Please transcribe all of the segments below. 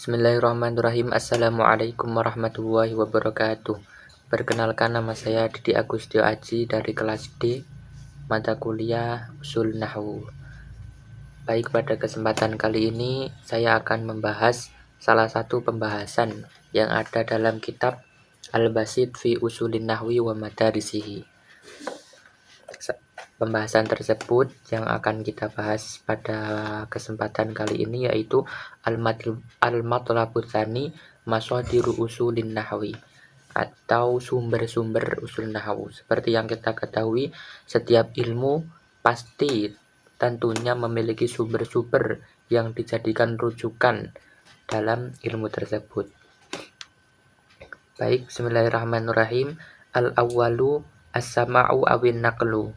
Bismillahirrahmanirrahim. Assalamualaikum warahmatullahi wabarakatuh. Perkenalkan, nama saya Didi Agustio Aji dari kelas D, mata kuliah Ushul Nahwu. Baik, pada kesempatan kali ini saya akan membahas salah satu pembahasan yang ada dalam kitab Al-Basit fi Ushulin Nahwi wa Madarisihi. Pembahasan tersebut yang akan kita bahas pada kesempatan kali ini yaitu Al-Matlabut Tsani Masadiru Ushulin Nahwi, atau sumber-sumber usul nahwu. Seperti yang kita ketahui, setiap ilmu pasti tentunya memiliki sumber-sumber yang dijadikan rujukan dalam ilmu tersebut. Baik, bismillahirrahmanirrahim. Al-awwalu as-sama'u awin naqlu.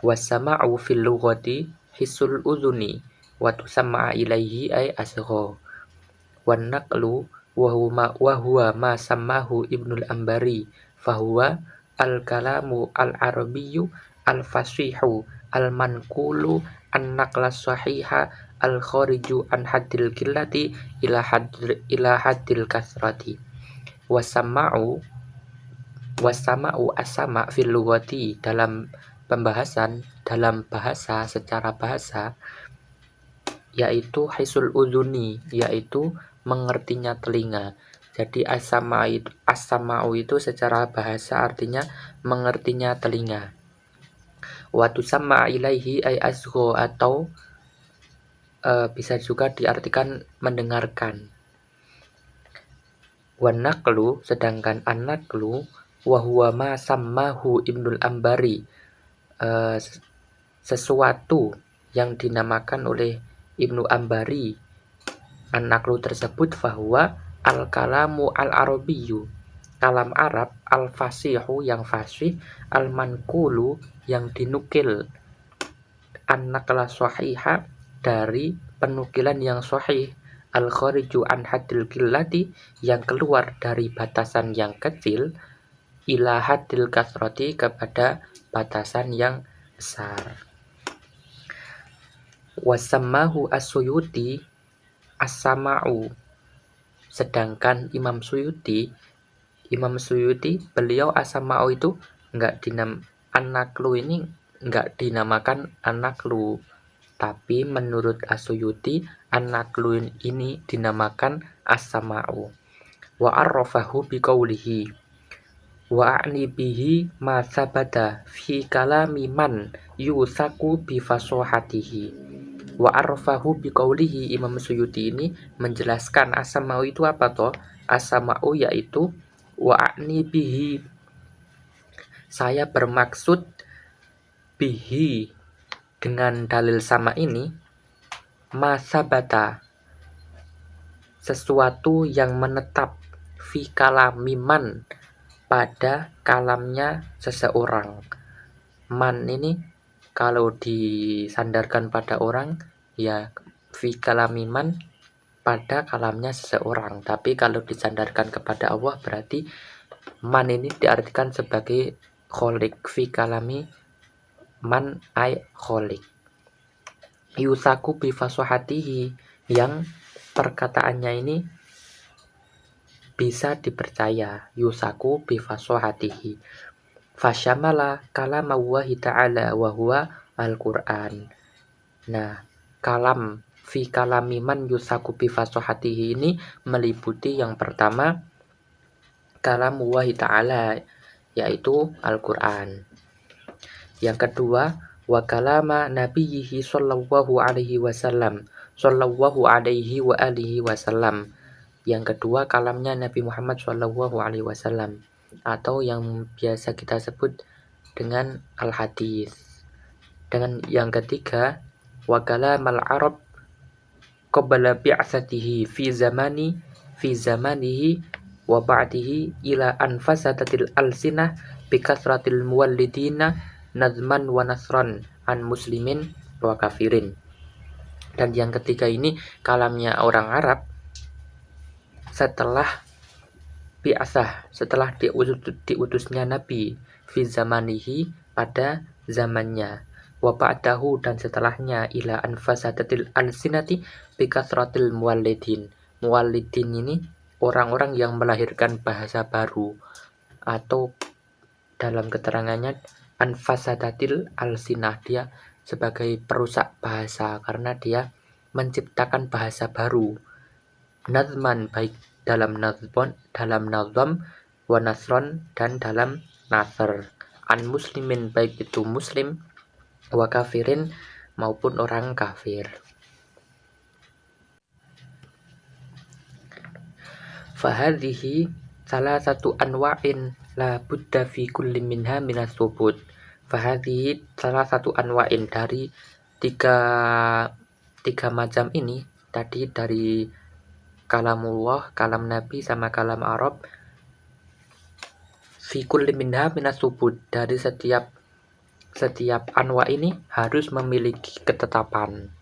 Was-sama'u fil lughati hisul udhuni wa tusamma'a ilaihi ay asgha. Wan naqlu wa huwa ma sammahu Ibnul Ambari fahuwa al-kalamu al-arabiyyu al-fasihu al-manqulu an-naqla sahiha al-khariju an haddil qillati ila haddil kasrati. Wasama'u as-sama' fil lughati, dalam pembahasan dalam bahasa, secara bahasa, yaitu hisul udhuni, yaitu mengertinya telinga. Jadi as-sama'u itu secara bahasa artinya mengertinya telinga. Wa tusamma ilaihi ay asgho, atau bisa juga diartikan mendengarkan. Wan naqlu, sedangkan an-naqlu wa huwa ma sammahu Ibnul Ambari, sesuatu yang dinamakan oleh Ibnu Ambari. An-naqlu tersebut fahuwa al-kalamu al-arabiyyu, kalam Arab, al-fasihu yang fasih, al-manqulu yang dinukil, an-naqla sahiha dari penukilan yang sahih, al-khariju an haddil qillati yang keluar dari batasan yang kecil, ila haddil kasrati kepada batasan yang besar. Wasammahu as-Suyuti as-sama'u, sedangkan Imam Suyuti beliau as-sama'u itu an-naqlu ini enggak dinamakan an-naqlu, tapi menurut as-Suyuti an-naqlu ini dinamakan as-sama'u. Wa arrafahu biqaulihi wa a'ni bihi ma sabata fi kalami man yusaku bi fasohatihi. Wa arrafahu biqaulihi, Imam Suyuti ini menjelaskan as-sama'u itu apa toh? As-sama'u yaitu wa a'ni bihi, saya bermaksud, bihi dengan dalil sama ini, masabata sesuatu yang menetap, fi kalamiman pada kalamnya seseorang. Man ini kalau disandarkan pada orang ya fi kalamiman, pada kalamnya seseorang, tapi kalau disandarkan kepada Allah berarti man ini diartikan sebagai kholik, fi kalami man ay kholik. Yusaku bi fasohatihi, yang perkataannya ini bisa dipercaya, yusaku bi fasohatihi. Fasyamala kalamallahi ta'ala wa huwa al-Qur'an. Nah, kalam fi kalami man yusaku bi fasohatihi ini meliputi yang pertama kalamullahi ta'ala, yaitu Al-Qur'an. Yang kedua, wa kalama nabiyhi sallallahu alaihi wasallam, sallallahu alaihi wa alihi wasallam. Yang kedua, kalamnya Nabi Muhammad sallallahu alaihi wasallam, atau yang biasa kita sebut dengan al-hadis. Dengan yang ketiga, wa kalamal arab qabla bi'atsatihi fi zamanihi wa ba'dihi ila anfasatatil alsinah bi kasratil muwallidina nazman wa nasran an muslimin wa kafirin. Dan yang ketiga ini kalamnya orang Arab setelah bi'asah, setelah diutusnya Nabi, fi zamanihi pada zamannya, wa ba'dahu dan setelahnya, ila anfasatatil alsinati bi kasratil muwallidin muwallidin ini orang-orang yang melahirkan bahasa baru, atau dalam keterangannya anfasadatil alsinah, dia sebagai perusak bahasa karena dia menciptakan bahasa baru. Nazman, baik dalam nazam wa nasron, dan dalam nasr. An muslimin, baik itu muslim, wa kafirin, maupun orang kafir. Fahadhihi salah satu anwa'in la budda fi kulli minha minas subut. Fahadhihi salah satu anwa'in dari tiga macam ini tadi, dari kalamullah, kalam Nabi, sama kalam Arab. Fi kulli minha minas subut, dari setiap anwa ini harus memiliki ketetapan.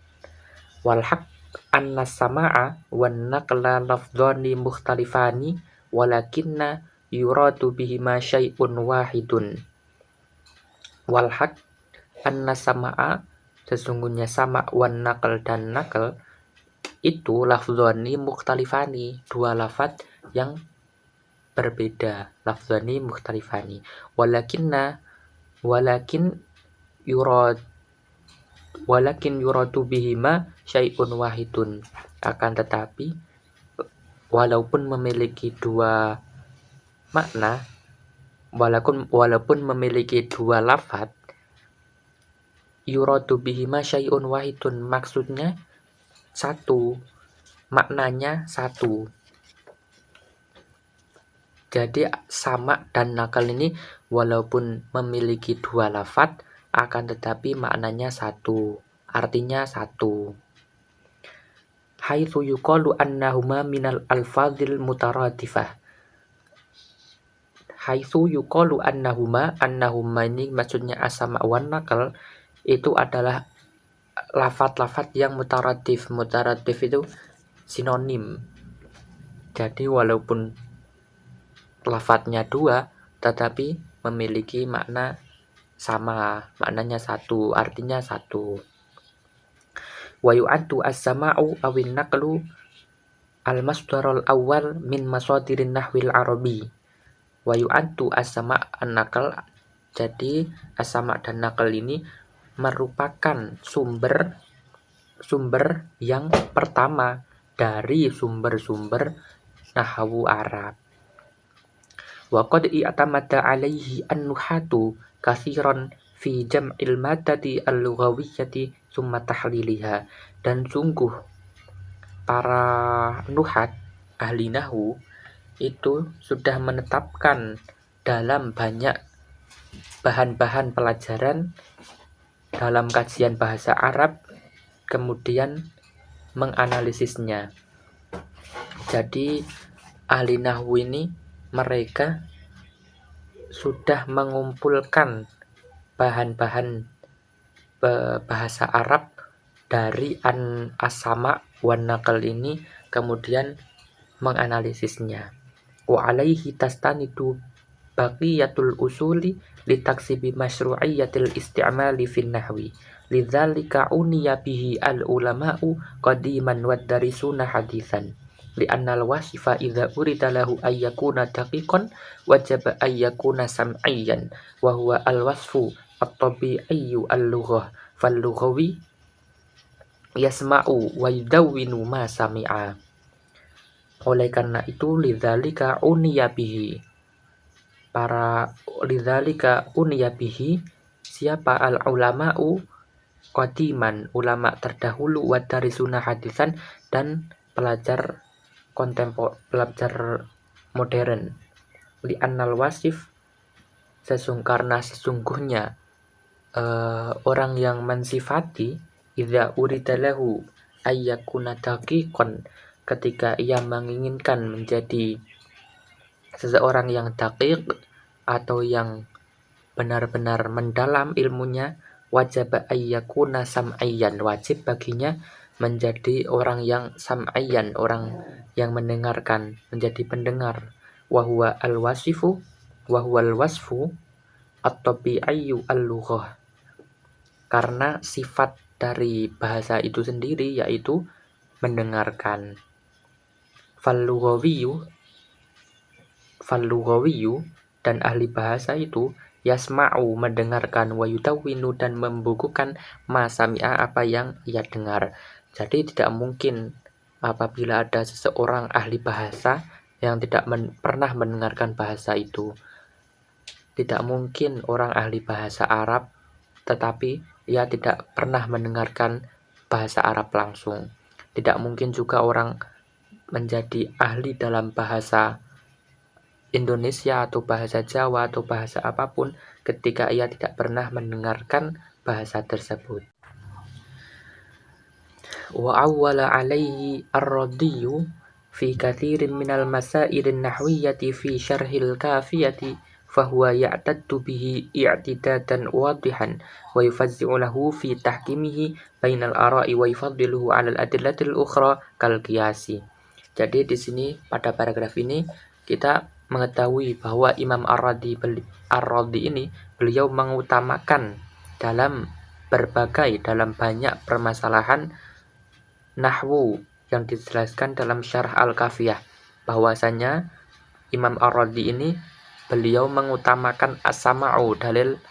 Wal haq anna sama'a wan naqla lafdhani mukhtalifani walakinna yuradu bihima syai'un wahidun. Wal haq anna sama'a, sesungguhnya sama, wan naql, dan naql, itu lafdhani mukhtalifani, dua lafaz yang berbeda. Lafdhani mukhtalifani walakin yuradu bihima syai'un wahidun, akan tetapi walaupun memiliki dua makna, walaupun memiliki dua lafaz, yuradu bihima syai'un wahidun, maksudnya satu, maknanya satu. Jadi sama dan nakal ini walaupun memiliki dua lafaz, akan tetapi maknanya satu, artinya satu. Haitsu yuqalu annahuma minal alfadzil mutaradifah. Haitsu yuqalu annahuma ini maksudnya asama wan nakal, itu adalah lafaz-lafaz yang mutaradif. Mutaradif itu sinonim. Jadi walaupun lafadznya dua, tetapi memiliki makna sama, maknanya satu, artinya satu. Wa yu'addu as-sama'u awin naqlu al-masdarul awal min masadirin nahwil arabi. Wa yu'addu as-sama' an-naql, jadi as-sama' dan naql ini merupakan sumber yang pertama dari sumber-sumber nahwu Arab. Wa qad i'tamada 'alaihi an-nuhatu katsiran fi jam'il madati al-lughawiyyati summa tahliliha, dan sungguh para nuhat, ahli nahwu, itu sudah menetapkan dalam banyak bahan-bahan pelajaran dalam kajian bahasa Arab, kemudian menganalisisnya. Jadi ahli nahwu ini mereka sudah mengumpulkan bahan-bahan bahasa Arab dari as-sama' wan naql ini, kemudian menganalisisnya. Wa alaihi tastanidu baqiyatul usuli litaksibi masyru'iyyatil isti'mali fin nahwi. Lidzalika uniya bihi al-ulama'u qadiman wad-darisuna haditsan. Li'annal wasifa idza urida lahu ayyakuna daqiqan wajaba ayyakuna sam'iyyan wa huwa al-wasfu at-tabi'iyyu al-lughah fal-lughawi yasma'u wa yudawwinu ma sami'a. Oleh karena itu lidzalika uniya bihi, siapa al-ulama'u qadiman, ulama terdahulu, wa darisuna hadisan, dan pelajar modern. Li annal wasif, karena sesungguhnya orang yang mensifati, idza urida lahu ayyakuna daqiqan, ketika ia menginginkan menjadi seseorang yang daqiq atau yang benar-benar mendalam ilmunya, wajib ayyakuna sam'iyyan, wajib baginya menjadi orang yang sam'iyyan, orang yang mendengarkan, menjadi pendengar. Wa huwa al-wasfu at-tabi'iyyu al-lughah, karena sifat dari bahasa itu sendiri yaitu mendengarkan. Fallughawiyu dan ahli bahasa itu yasma'u mendengarkan, wa yutawwinu dan membukukan ma sami'a apa yang ia dengar. Jadi tidak mungkin apabila ada seseorang ahli bahasa yang tidak pernah mendengarkan bahasa itu. Tidak mungkin orang ahli bahasa Arab tetapi ia tidak pernah mendengarkan bahasa Arab langsung. Tidak mungkin juga orang menjadi ahli dalam bahasa Indonesia atau bahasa Jawa atau bahasa apapun ketika ia tidak pernah mendengarkan bahasa tersebut. Wa awwala alaihi ar-radiyyu fi kathirin minal masailin nahwiyyati fi syarhil kafiyati fahuwa ya'taddu bihi i'tidadan wadihan wa yufazzi'u lahu fi tahkimihi bainal ara'i wa yufaddiluhu 'alal adillatil ukhra kal qiyasi. Jadi di sini pada paragraf ini kita mengetahui bahwa Imam Ar-Radhi ini beliau mengutamakan dalam banyak permasalahan nahwu yang dijelaskan dalam syarah Al-Kafiyah, bahwasanya Imam Ar-Radhi ini beliau mengutamakan as-sama'u, dalil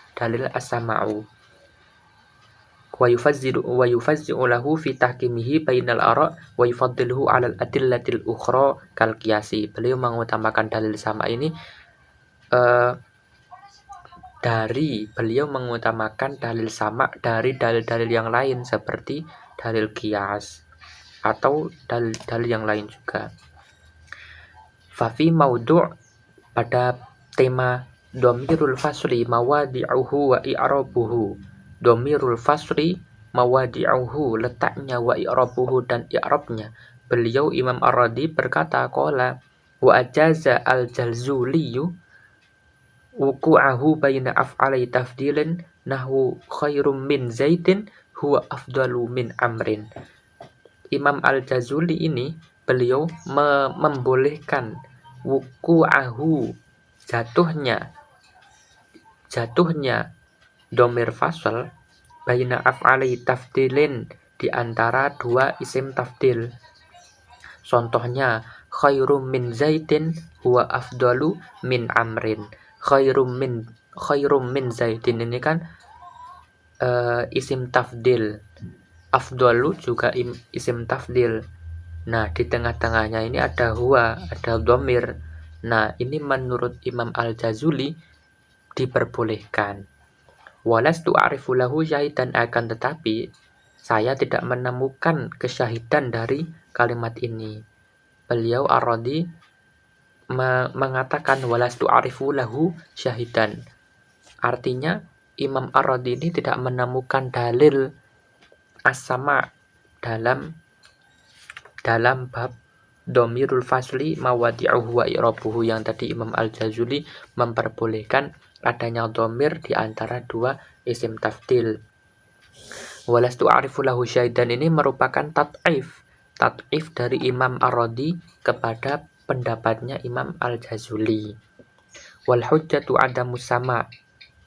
as-sama'u, wa yufazzi'u lahu fi tahkimihi bainal ara' wa yufaddiluhu 'alal adillatil ukhra kal qiyasi. Beliau mengutamakan dalil sama ini beliau mengutamakan dalil sama dari dalil-dalil yang lain seperti dalil qiyas atau dalil yang lain juga. Fafi maudhu' pada tema dhamirul fasli mawadi'uhu wa i'rabuhu. Dhamirul fasli mawadi'uhu, letaknya, wa i'rabuhu dan i'rabnya. Beliau Imam Ar-Radhi berkata, qala wa ajaza al-Jalzuliyyu wuqu'ahu baina af'alai tafdilin nahu khairum min Zaidin huwa afdalu min Amrin. Imam Al-Jazuli ini beliau membolehkan wuqu'ahu, jatuhnya dhamir fasl baina af'alai tafdilin, di antara dua isim tafdil. Contohnya khairum min Zaidin huwa afdalu min Amrin. Khairum min Zaidin ini kan isim tafdil, afdalu juga isim tafdil. Nah, di tengah-tengahnya ini ada huwa, ada dhamir. Nah, ini menurut Imam Al-Jazuli diperbolehkan. Walastu a'rifu lahu syahidan, akan tetapi saya tidak menemukan kesyahidan dari kalimat ini. Beliau Ar-Radhi mengatakan walastu a'rifu lahu syahidan. Artinya Imam Ar-Radhi ini tidak menemukan dalil as-sama dalam bab dhamirul fasli mawadi'uhu wa i'rabuhu yang tadi Imam Al-Jazuli memperbolehkan adanya dhamir di antara dua isim tafdil. Walastu a'rifu lahu syahidan ini merupakan tat'if dari Imam Ar-Radhi kepada pendapatnya Imam Al-Jazuli. Wal hujjatu adamus sama'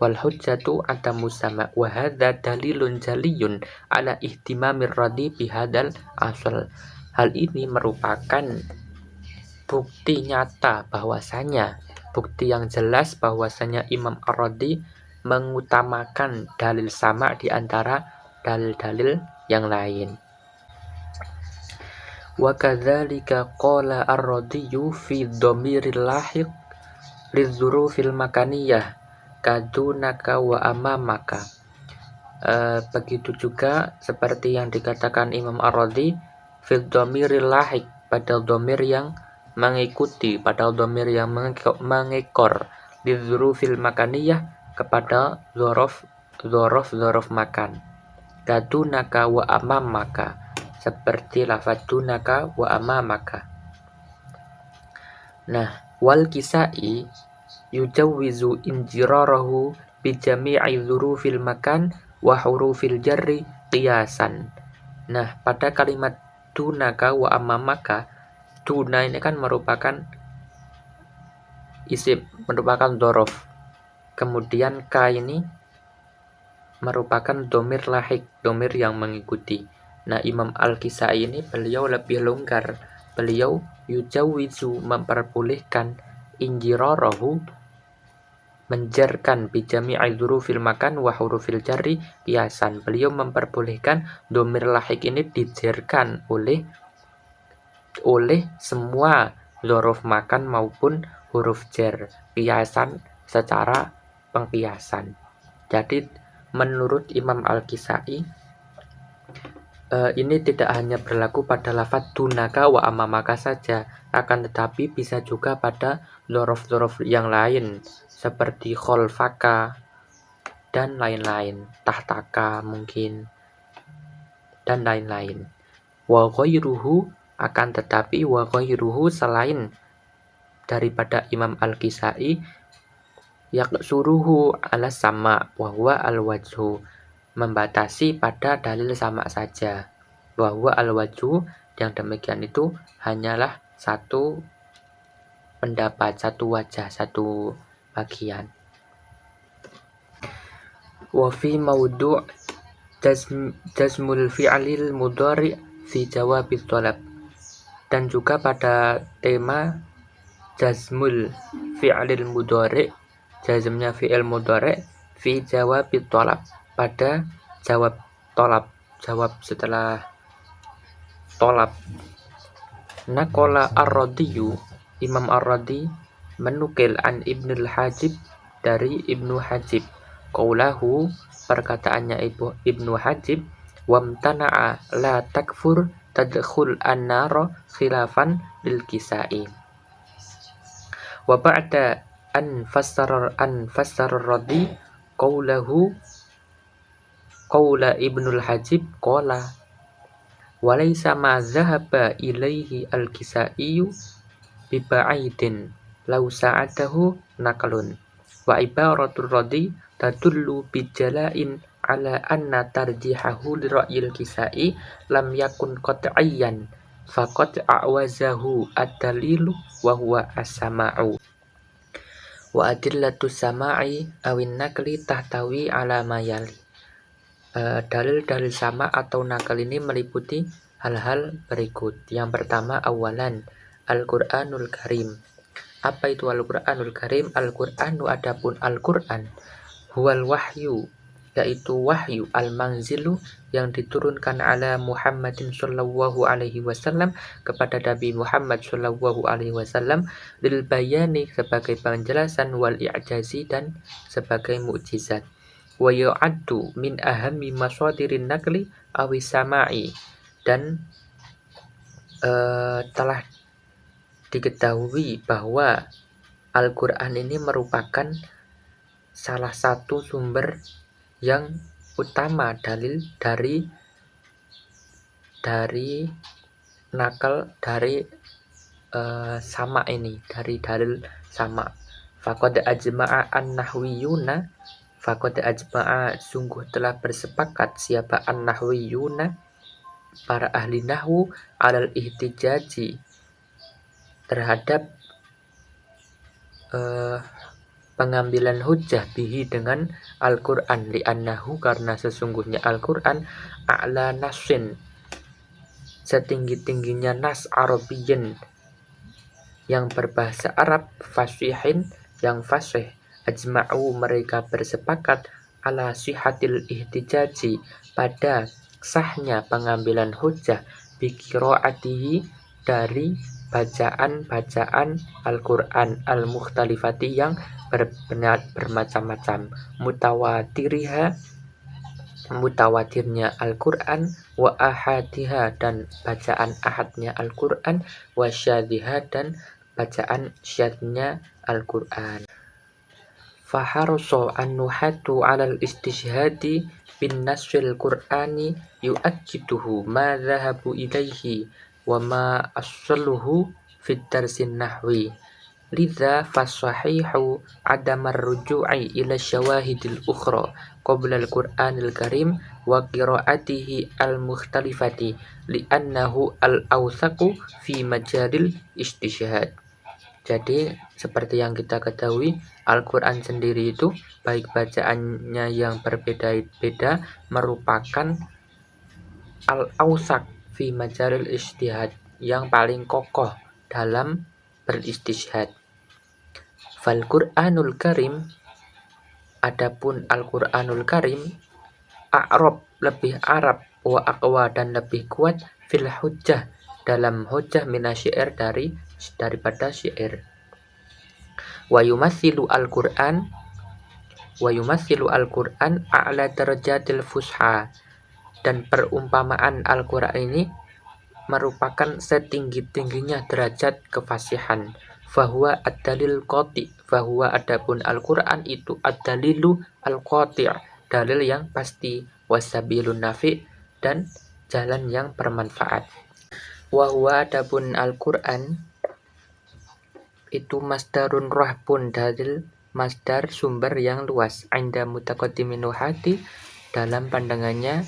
wa hadza dalilun jaliyun ala ihtimamir Radhi bihadal asal. Hal ini merupakan bukti nyata bukti yang jelas bahwasanya Imam Ar-Radhi mengutamakan dalil sama di antara dalil-dalil yang lain. Wa kadzalika qala Ar-Radhi fi dhamiril lahiq lidzurufil makaniyah kadunaka wa amamaka. Begitu juga seperti yang dikatakan Imam Ar-Radhi fil dhamiril lahiq, pada dhamir yang mengikuti, pada dhamir yang mengekor, lidzurufil makaniyah, kepada dzaraf makan, kadunaka wa amamaka, seperti lafaz dunaka wa amamaka. Nah, wal kisai yujawwizu injirarahu bi jami'i dzurufil makan wa hurufil jarri qiyasan. Nah, pada kalimat dunaka wa amamaka, duna ini kan merupakan isim, merupakan dzaraf. Kemudian ka ini merupakan dhamir lahik, dhamir yang mengikuti. Nah, Imam Al-Kisai ini beliau lebih longgar beliau yujawizu memperbolehkan injirarahu menjarkan bijami'i dzurufil makan wa hurufil jarri qiyasan. Beliau memperbolehkan dhamir lahik ini dijarkan oleh semua dzuruf makan maupun huruf jar qiyasan secara pengkiasan. Jadi menurut Imam Al-Kisai ini tidak hanya berlaku pada lafaz dunaka wa amamaka saja, akan tetapi bisa juga pada dzuruf-dzuruf yang lain seperti kholfaka dan lain-lain, tahtaka mungkin dan lain-lain. Wa ghairuhu, akan tetapi wa ghairuhu selain daripada Imam Al-Kisai yaqsuruhu ala sama wa huwa al-wajhu, membatasi pada dalil sama saja. Wa huwa al-wajhu, yang demikian itu hanyalah satu pendapat, satu wajah, satu bagian. Wa fi maudu' jazmul fi'lil mudhari' fi jawabit thalab, dan juga pada tema jazmul fi'lil mudhari', jazmnya fi'il mudhari' fi jawabit thalab, pada jawab tolab, jawab setelah tolab. Naqala ar-Radhiyu, Imam ar-Radhi menukil an Ibnul Hajib, dari Ibnu Hajib, qaulahu, perkataannya Ibnu Hajib, wamtana'a la takfur tadkhul an-nara khilafan lil Kisai. Wa ba'da an fassara ar-Radhi qaulahu qaula Ibnul Hajib qala walaysa ma dhahaba ilaihi al-Kisai biba'idin law sa'adahu naqlun wa ibaratul Radhi tadullu bijala'in ala anna tarjihahu li ra'yil Kisai lam yakun qat'iyyan faqad a'wazahu ad-dalilu wa huwa as-sama'u wa adillatus sama'i awin naqli tahtawi ala mayali. Dalil-dalil sama atau nakal ini meliputi hal-hal berikut. Yang pertama, awalan Al-Qur'anul Karim. Apa itu Al-Qur'anul Karim? Al-Qur'anu, adapun Al-Qur'an, huwal wahyu, yaitu wahyu, al-manzilu, yang diturunkan ala Muhammadin sallallahu alaihi wasallam, kepada Nabi Muhammad sallallahu alaihi wasallam, lil bayani, sebagai penjelasan, wal i'jazi, dan sebagai mukjizat. Wa yu'addu min ahammi masadirin naqli awi sama'i, dan telah diketahui bahwa Al-Qur'an ini merupakan salah satu sumber yang utama dalil dari nakal, dari sama ini, dari dalil sama. Faqad ajma'a an-nahwiyuna, faqad ajma'a, sungguh telah bersepakat siapa an-nahwiyuna, para ahli nahwu, alal ihtijaji, terhadap pengambilan hujjah bihi, dengan Al-Qur'an, li'annahu, karena sesungguhnya Al-Qur'an, a'la nasin, setinggi-tingginya nas Arabiyyin, yang berbahasa Arab, fasihin, yang fasih. Ajma'u, mereka bersepakat, ala sihatil ihtijaji, pada sahnya pengambilan hujjah, biqiraatihi, dari bacaan-bacaan Al-Qur'an, al-mukhtalifati, yang bermacam-macam, mutawatirnya Al-Qur'an, wa ahadiha, dan bacaan ahadnya Al-Qur'an, wa syadhiha, dan bacaan syadnya Al-Qur'an. Faharuso an-nuhatu 'alal istishhadi bin nasfil Qur'ani yu'akkiduhu ma dhahabu ilaihi wa ma asluhu fit darsin nahwi. Lidza fasahihu adamar ruju'i ila syawahidil ukhra qabla al-Qur'anil Karim wa qira'atihi al-mukhtalifati li'annahu al-awthaqu fi majalil istishhad. Jadi seperti yang kita ketahui, Al-Qur'an sendiri itu baik bacaannya yang berbeda-beda merupakan al-awthaq fi majalil istihad, yang paling kokoh dalam beristishhad. Fal Qur'anul Karim, adapun Al-Qur'anul Karim, a'rab lebih Arab, wa aqwa dan lebih kuat, fil hujjah dalam hujjah minasyair daripada syair. Wa yumatsilu Al-Qur'an a'la darajatil fusha, dan perumpamaan Al-Qur'an ini merupakan setinggi-tingginya derajat kefasihan. Fahuwa ad-dalil qati', fahuwa adapun Al-Qur'an itu ad-dalilu al-qati', dalil yang pasti, wasabilun nafi', dan jalan yang bermanfaat. Wahuwa adapun Al-Qur'an itu masdarun rahbun, dalil masdar sumber yang luas, inda mutaqaddimin nuhati, dalam pandangannya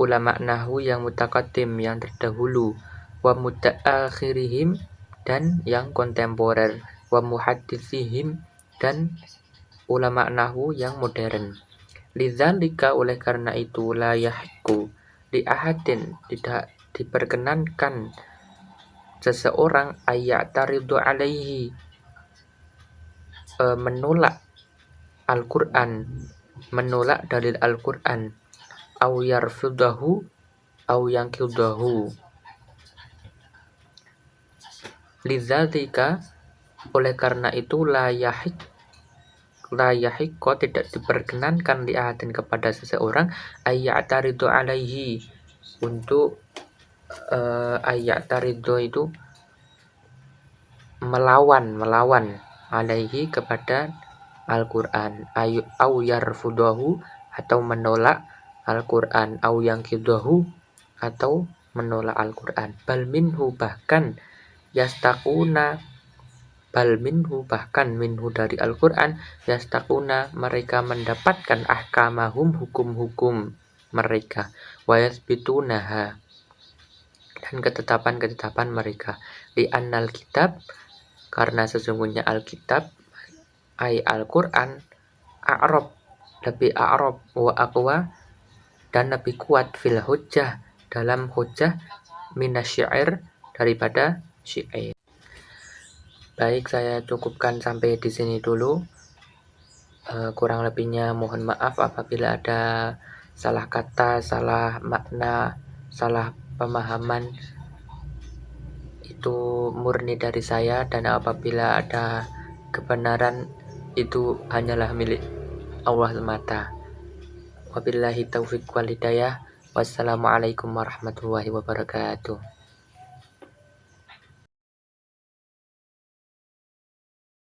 ulama nahwu yang mutaqaddim yang terdahulu, wa mutaakhirihim dan yang kontemporer, wa muhadditsihim dan ulama nahwu yang modern. Lidzalika, oleh karena itu, la yahku li ahadin, tidak diperkenankan seseorang ayya'taridu alaihi, menolak Al-Qur'an, menolak dalil Al-Qur'an, au yarfudahu au yanqidahu. Lidzalika, oleh karena itu, la yahikko tidak diperkenankan li ahadin kepada seseorang ayya'taridu alaihi, untuk ayya'taridu itu melawan alaihi kepada Al-Qur'an, au yarfudahu atau menolak Al-Qur'an, au yanqidahu atau menolak Al-Qur'an. Bal minhu, bahkan yastaquna, bal minhu, bahkan minhu dari Al-Qur'an, yastaquna, mereka mendapatkan ahkamahum, hukum-hukum mereka, wa yathbitunaha, dan ketetapan-ketetapan mereka, li annal kitab, karena sesungguhnya Alkitab, ay Al-Qur'an, a'rab lebih a'rab, wa aqwa dan lebih kuat, fil hujjah dalam hujjah, minasyair daripada syair. Baik, saya cukupkan sampai di sini dulu. Kurang lebihnya mohon maaf apabila ada salah kata, salah makna, salah pemahaman. Itu murni dari saya, dan apabila ada kebenaran itu hanyalah milik Allah semata. Wabillahi taufiq wal hidayah. Wassalamualaikum warahmatullahi wabarakatuh.